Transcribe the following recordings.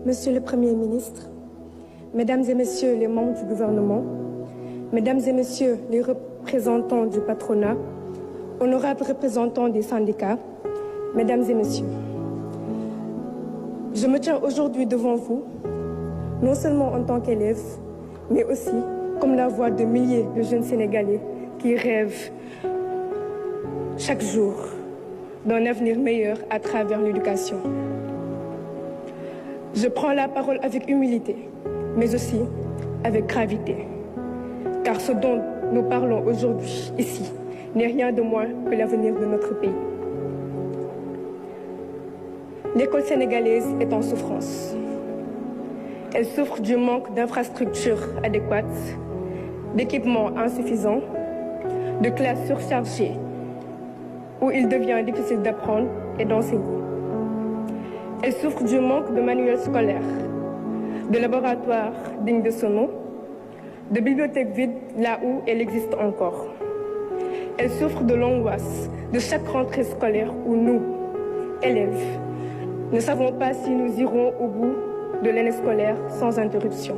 Monsieur le Premier ministre, Mesdames et Messieurs les membres du gouvernement, Mesdames et Messieurs les représentants du patronat, honorables représentants des syndicats, Mesdames et Messieurs, je me tiens aujourd'hui devant vous, non seulement en tant qu'élève, mais aussi comme la voix de milliers de jeunes Sénégalais qui rêvent chaque jour d'un avenir meilleur à travers l'éducation. Je prends la parole avec humilité, mais aussi avec gravité, car ce dont nous parlons aujourd'hui ici n'est rien de moins que l'avenir de notre pays. L'école sénégalaise est en souffrance. Elle souffre du manque d'infrastructures adéquates, d'équipements insuffisants, de classes surchargées, où il devient difficile d'apprendre et d'enseigner. Elle souffre du manque de manuels scolaires, de laboratoires dignes de ce nom, de bibliothèques vides là où elles existent encore. Elle souffre de l'angoisse de chaque rentrée scolaire où nous, élèves, ne savons pas si nous irons au bout de l'année scolaire sans interruption.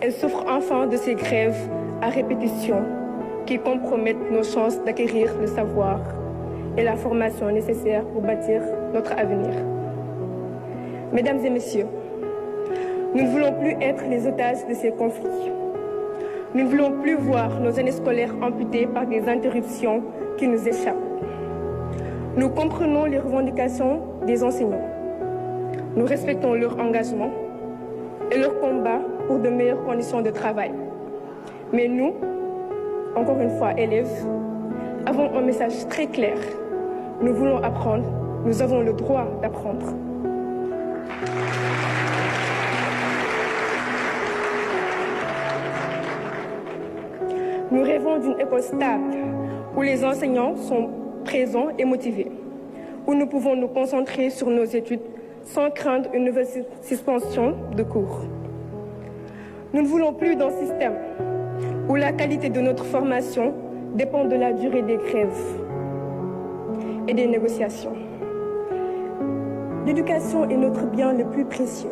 Elle souffre enfin de ces grèves à répétition qui compromettent nos chances d'acquérir le savoir et la formation nécessaire pour bâtir notre avenir. Mesdames et Messieurs, nous ne voulons plus être les otages de ces conflits. Nous ne voulons plus voir nos années scolaires amputées par des interruptions qui nous échappent. Nous comprenons les revendications des enseignants. Nous respectons leur engagement et leur combat pour de meilleures conditions de travail. Mais nous, encore une fois élèves, avons un message très clair. Nous voulons apprendre, nous avons le droit d'apprendre. Nous rêvons d'une école stable, où les enseignants sont présents et motivés, où nous pouvons nous concentrer sur nos études sans craindre une nouvelle suspension de cours. Nous ne voulons plus d'un système où la qualité de notre formation dépend de la durée des grèves et des négociations. L'éducation est notre bien le plus précieux.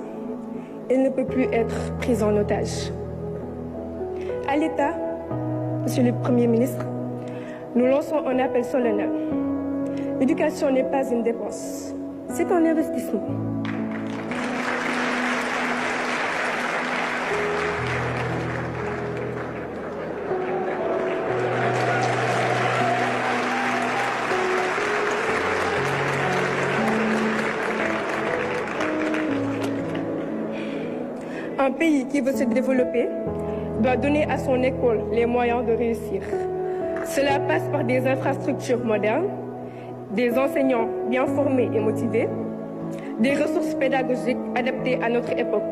Elle ne peut plus être prise en otage. À l'État, Monsieur le Premier ministre, nous lançons un appel solennel. L'éducation n'est pas une dépense, c'est un investissement. Un pays qui veut se développer doit donner à son école les moyens de réussir. Cela passe par des infrastructures modernes, des enseignants bien formés et motivés, des ressources pédagogiques adaptées à notre époque.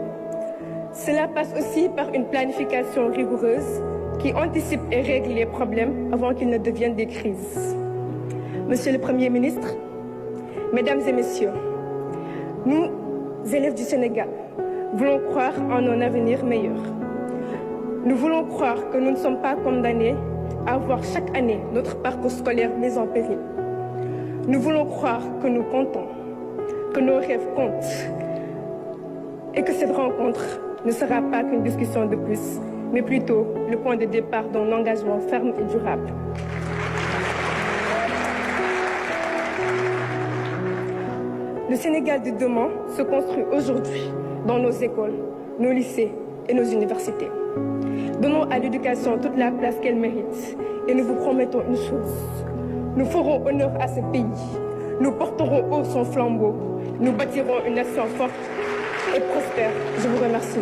Cela passe aussi par une planification rigoureuse qui anticipe et règle les problèmes avant qu'ils ne deviennent des crises. Monsieur le Premier ministre, Mesdames et Messieurs, nous, élèves du Sénégal, voulons croire en un avenir meilleur. Nous voulons croire que nous ne sommes pas condamnés à voir chaque année notre parcours scolaire mis en péril. Nous voulons croire que nous comptons, que nos rêves comptent et que cette rencontre ne sera pas qu'une discussion de plus, mais plutôt le point de départ d'un engagement ferme et durable. Le Sénégal de demain se construit aujourd'hui dans nos écoles, nos lycées et nos universités. Donnons à l'éducation toute la place qu'elle mérite et nous vous promettons une chose. Nous ferons honneur à ce pays. Nous porterons haut son flambeau. Nous bâtirons une nation forte et prospère. Je vous remercie.